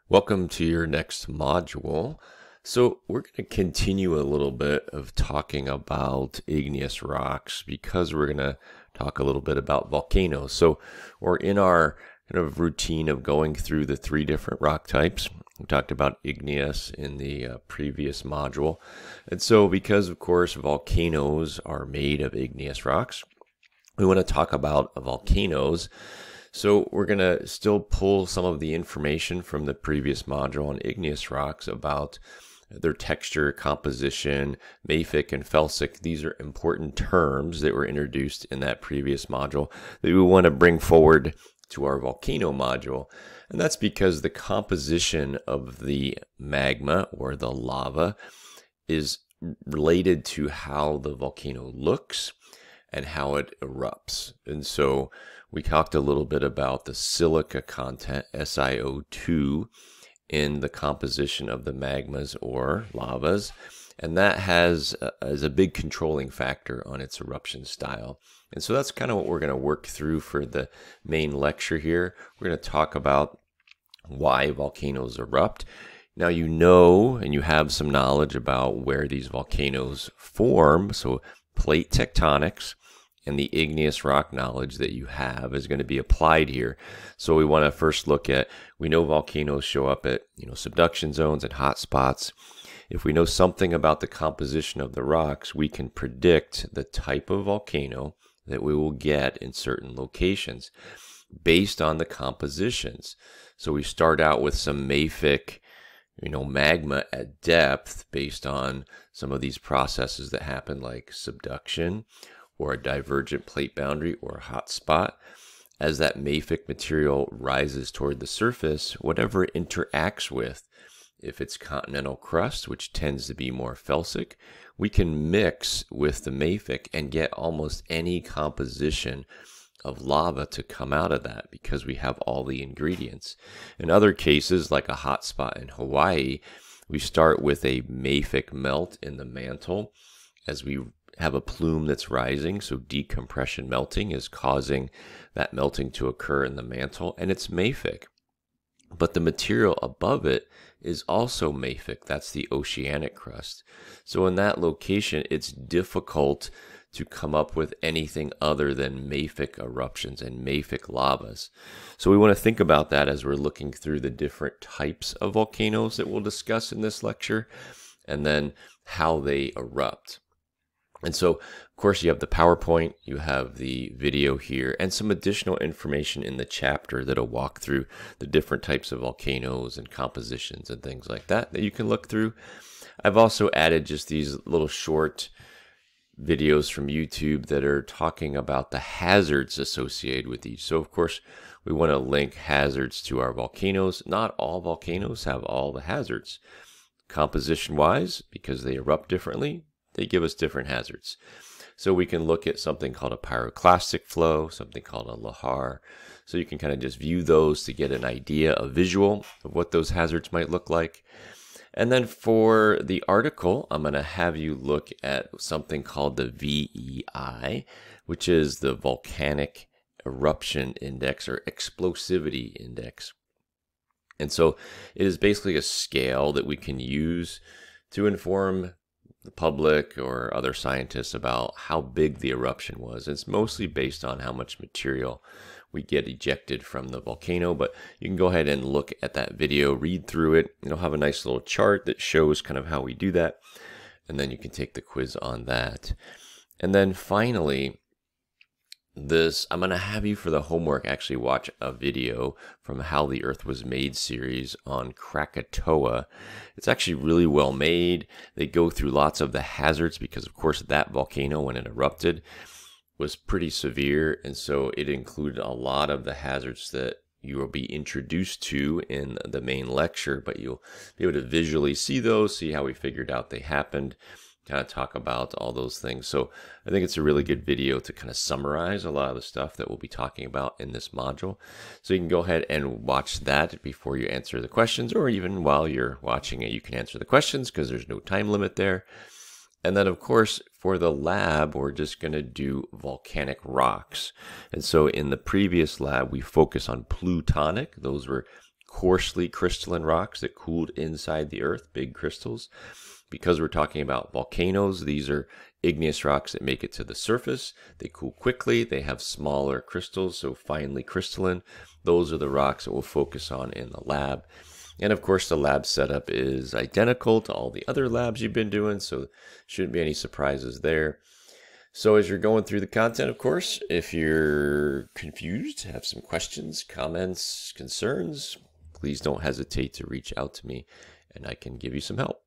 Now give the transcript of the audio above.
Welcome to your next module. So we're going to continue a little bit of talking about igneous rocks because we're going to talk a little bit about volcanoes. So we're in our kind of routine of going through the three different rock types. We talked about igneous in the previous module. And so because, of course, volcanoes are made of igneous rocks, we want to talk about volcanoes. So we're going to still pull some of the information from the previous module on igneous rocks about their texture, composition, mafic, and felsic. These are important terms that were introduced in that previous module that we want to bring forward to our volcano module. And that's because the composition of the magma or the lava is related to how the volcano looks and how it erupts. And so we talked a little bit about the silica content, SiO2, in the composition of the magmas or lavas, and that has is a big controlling factor on its eruption style. And so that's kind of what we're going to work through for the main lecture here. We're going to talk about why volcanoes erupt. Now you know and you have some knowledge about where these volcanoes form, so plate tectonics and the igneous rock knowledge that you have is going to be applied here. So we want to first look at, we know volcanoes show up at subduction zones and hot spots. If we know something about the composition of the rocks, we can predict the type of volcano that we will get in certain locations based on the compositions. So we start out with some mafic magma at depth based on some of these processes that happen, like subduction or a divergent plate boundary or a hot spot. As that mafic material rises toward the surface, whatever it interacts with, if it's continental crust, which tends to be more felsic, we can mix with the mafic and get almost any composition of lava to come out of that because we have all the ingredients. In other cases, like a hot spot in Hawaii, we start with a mafic melt in the mantle as we have a plume that's rising, so decompression melting is causing that melting to occur in the mantle, and it's mafic. But the material above it is also mafic. That's the oceanic crust. So in that location, it's difficult to come up with anything other than mafic eruptions and mafic lavas. So we want to think about that as we're looking through the different types of volcanoes that we'll discuss in this lecture, and then how they erupt. And so, of course, you have the PowerPoint, you have the video here, and some additional information in the chapter that'll walk through the different types of volcanoes and compositions and things like that you can look through. I've also added just these little short videos from YouTube that are talking about the hazards associated with each. So, of course, we want to link hazards to our volcanoes. Not all volcanoes have all the hazards. Composition-wise, because they erupt differently, they give us different hazards. So we can look at something called a pyroclastic flow, something called a lahar. So you can kind of just view those to get an idea, a visual of what those hazards might look like. And then for the article, I'm going to have you look at something called the VEI, which is the Volcanic Eruption Index or Explosivity Index. And so it is basically a scale that we can use to inform the public or other scientists about how big the eruption was. It's mostly based on how much material we get ejected from the volcano, but you can go ahead and look at that video, read through it. It'll have a nice little chart that shows kind of how we do that, and then you can take the quiz on that. And then finally, I'm going to have you for the homework actually watch a video from How the Earth Was Made series on Krakatoa. It's actually really well made. They go through lots of the hazards because, of course, that volcano, when it erupted, was pretty severe. And so it included a lot of the hazards that you will be introduced to in the main lecture, but you'll be able to visually see those, see how we figured out they happened, kind of talk about all those things. So I think it's a really good video to kind of summarize a lot of the stuff that we'll be talking about in this module. So you can go ahead and watch that before you answer the questions, or even while you're watching it, you can answer the questions because there's no time limit there. And then, of course, for the lab, we're just going to do volcanic rocks. And so in the previous lab, we focus on plutonic. Those were coarsely crystalline rocks that cooled inside the earth, big crystals. Because we're talking about volcanoes, these are igneous rocks that make it to the surface. They cool quickly. They have smaller crystals, so finely crystalline. Those are the rocks that we'll focus on in the lab. And of course, the lab setup is identical to all the other labs you've been doing, so shouldn't be any surprises there. So as you're going through the content, of course, if you're confused, have some questions, comments, concerns, please don't hesitate to reach out to me and I can give you some help.